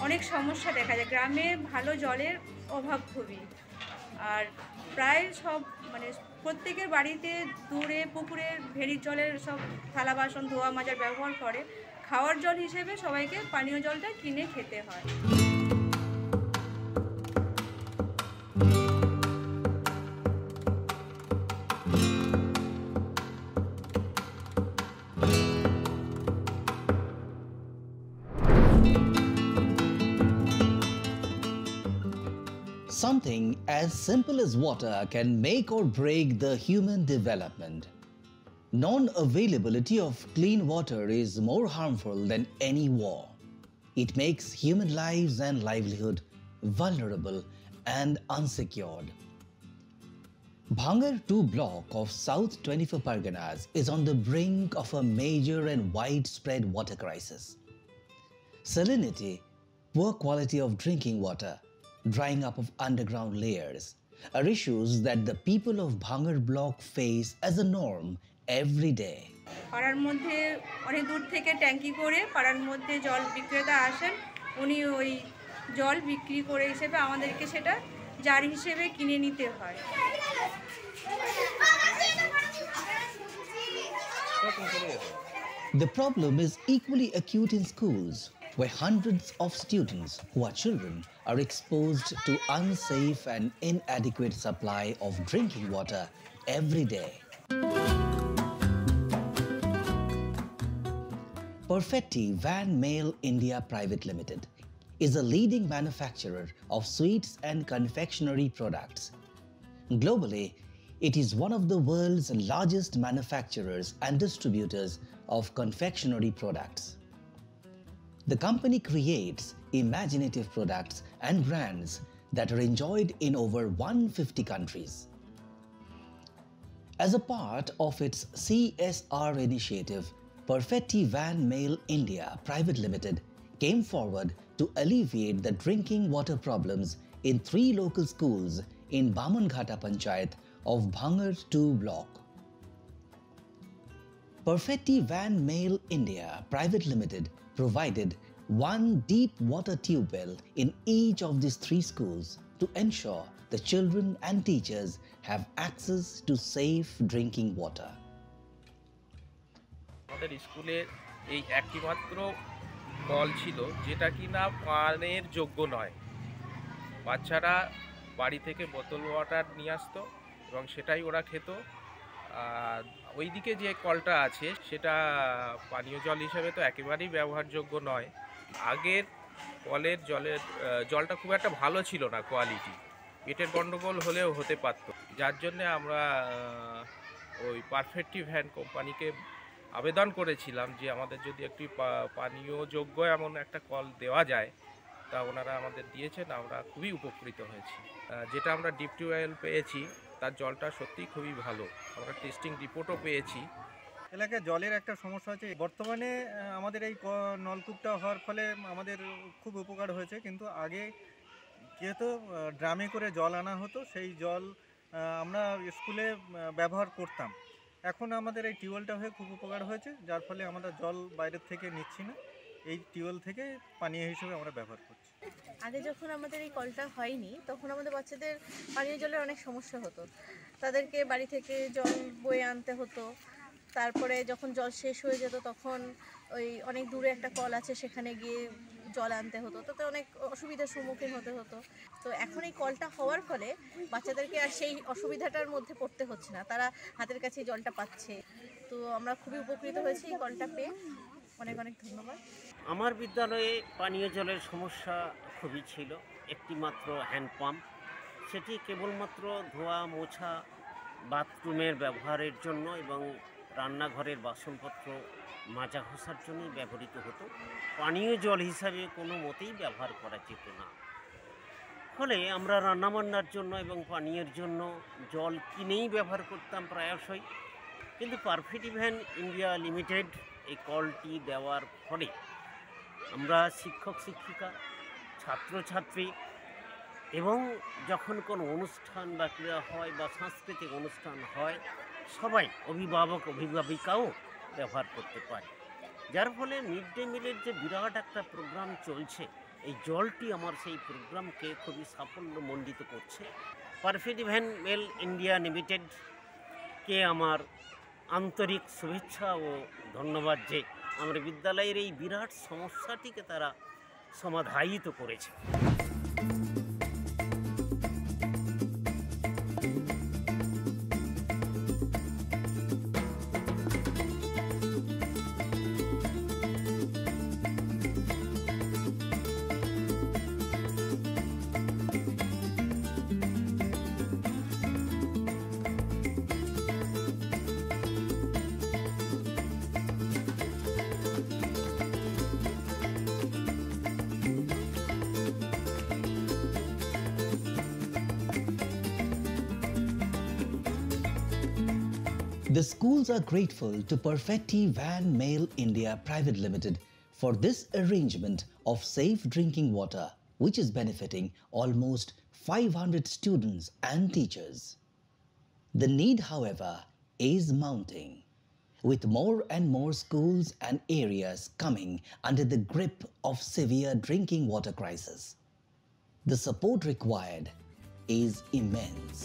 অনেক সমস্যা দেখা যায়। গ্রামে ভালো জলের অভাব খুবই। আর প্রায় সব মানে প্রত্যেকের বাড়িতে দূরে পুকুরের ভেড়ির জলের সব থালা বাসন ধোয়া মাজার ব্যবহার করে। খাওয়ার জল হিসেবে সবাইকে পানীয় জলটা কিনে খেতে হয়। Something as simple as water can make or break the human development. Non-availability of clean water is more harmful than any war. It makes human lives and livelihood vulnerable and unsecured. Bhangar 2 block of South 24 Parganas is on the brink of a major and widespread water crisis. Salinity, poor quality of drinking water, drying up of underground layers are issues that the people of Bhangar block face as a norm every day. পাড়ার মধ্যে অনেক দূর থেকে ট্যাঙ্কি করে পাড়ার মধ্যে জল বিক্রেতা আসেন, উনি ওই জল বিক্রি করে হিসেবে আমাদেরকে সেটা জার হিসেবে কিনে নিতে হয়। The problem is equally acute in schools, where hundreds of students who are children are exposed to unsafe and inadequate supply of drinking water every day. Perfetti Van Mail India Private Limited is a leading manufacturer of sweets and confectionery products. Globally, it is one of the world's largest manufacturers and distributors of confectionery products. The company creates imaginative products and brands that are enjoyed in over 150 countries. As a part of its CSR initiative, Perfetti Van Mail India Private Limited came forward to alleviate the drinking water problems in 3 local schools in Bamangata Panchayat of Bhangar 2 block. Perfetti Van Mail India Private Limited provided 1 deep water tube well in each of these 3 schools to ensure the children and teachers have access to safe drinking water. আমাদের স্কুলে এই একটি মাত্র call ছিল যেটা কিনা পানের যোগ্য নয়। বাচ্চারা বাড়ি থেকে বোতল ওয়াটার নিয়ে আসতো এবং সেটাই ওরা খেত। আর ওইদিকে যে কলটা আছে সেটা পানীয় জল হিসেবে তো একেবারেই ব্যবহারযোগ্য নয়। আগের কলের জলটা খুব একটা ভালো ছিল না কোয়ালিটি, পেটের গন্ডগোল হলেও হতে পারত। যার জন্যে আমরা ওই পারফেক্টি ভ্যান কোম্পানিকে আবেদন করেছিলাম যে আমাদের যদি একটি পানীয় যোগ্য এমন একটা কল দেওয়া যায়, তা ওনারা আমাদের দিয়েছেন। আমরা খুবই উপকৃত হয়েছি। যেটা আমরা ডিপ টিউবওয়েল পেয়েছি তার জলটা সত্যিই খুবই ভালো। আমরা টেস্টিং রিপোর্টও পেয়েছি। এলাকায় জলের একটা সমস্যা আছে। বর্তমানে আমাদের এই নলকূপটা হওয়ার ফলে আমাদের খুব উপকার হয়েছে, কিন্তু আগে যেহেতু ড্রামে করে জল আনা হতো, সেই জল আমরা স্কুলে ব্যবহার করতাম। এখন আমাদের এই টিউবওয়েলটা হয়ে খুব উপকার হয়েছে, যার ফলে আমরা জল বাইরের থেকে নিচ্ছি না, এই টিউবওয়েল থেকে পানীয় হিসেবে আমরা ব্যবহার করছি। আগে যখন আমাদের এই কলটা হয়নি তখন আমাদের বাচ্চাদের পানীয় জলের অনেক সমস্যা হতো। তাদেরকে বাড়ি থেকে জল বয়ে আনতে হতো। তারপরে যখন জল শেষ হয়ে যেত তখন ওই অনেক দূরে একটা কল আছে সেখানে গিয়ে জল আনতে হতো, তাতে অনেক অসুবিধার সম্মুখীন হতে হতো। তো এখন এই কলটা হওয়ার ফলে বাচ্চাদেরকে আর সেই অসুবিধাটার মধ্যে পড়তে হচ্ছে না, তারা হাতের কাছে জলটা পাচ্ছে। তো আমরা খুবই উপকৃত হয়েছি এই কলটা পেয়ে। অনেক অনেক ধন্যবাদ। আমার বিদ্যালয়ে পানীয় জলের সমস্যা খুবই ছিল। একটি মাত্র হ্যান্ডপাম্প, সেটি কেবলমাত্র ধোয়া মোছা, বাথরুমের ব্যবহারের জন্য এবং রান্নাঘরের বাসনপত্র মাজা ঘষার জন্যই ব্যবহৃত হতো। পানীয় জল হিসাবে কোনো মতেই ব্যবহার করা যেত না। ফলে আমরা রান্নাবান্নার জন্য এবং পানীয়ের জন্য জল কিনেই ব্যবহার করতাম প্রায়শই। কিন্তু পারফেক্টি ভ্যান ইন্ডিয়া লিমিটেড এই কলটি দেওয়ার ফলে আমরা শিক্ষক শিক্ষিকা, ছাত্রছাত্রী এবং যখন কোনো অনুষ্ঠান বা ক্রীড়া হয় বা সাংস্কৃতিক অনুষ্ঠান হয়, সবাই অভিভাবক অভিভাবিকাও ব্যবহার করতে পারে। যার ফলে মিড ডে মিলের যে বিরাট একটা প্রোগ্রাম চলছে, এই জলটি আমার সেই প্রোগ্রামকে খুবই সাফল্যমণ্ডিত করছে। পারফেক্ট ভ্যান মেল ইন্ডিয়া লিমিটেডকে আমার আন্তরিক শুভেচ্ছা ও ধন্যবাদ যে আমার বিদ্যালয়ের এই বিরাট সমস্যাটিকে তারা সমাধায়িত করেছে। The schools are grateful to Perfetti Van Mail India Private Limited for this arrangement of safe drinking water, which is benefiting almost 500 students and teachers. The need, however, is mounting, with more and more schools and areas coming under the grip of severe drinking water crisis. The support required is immense.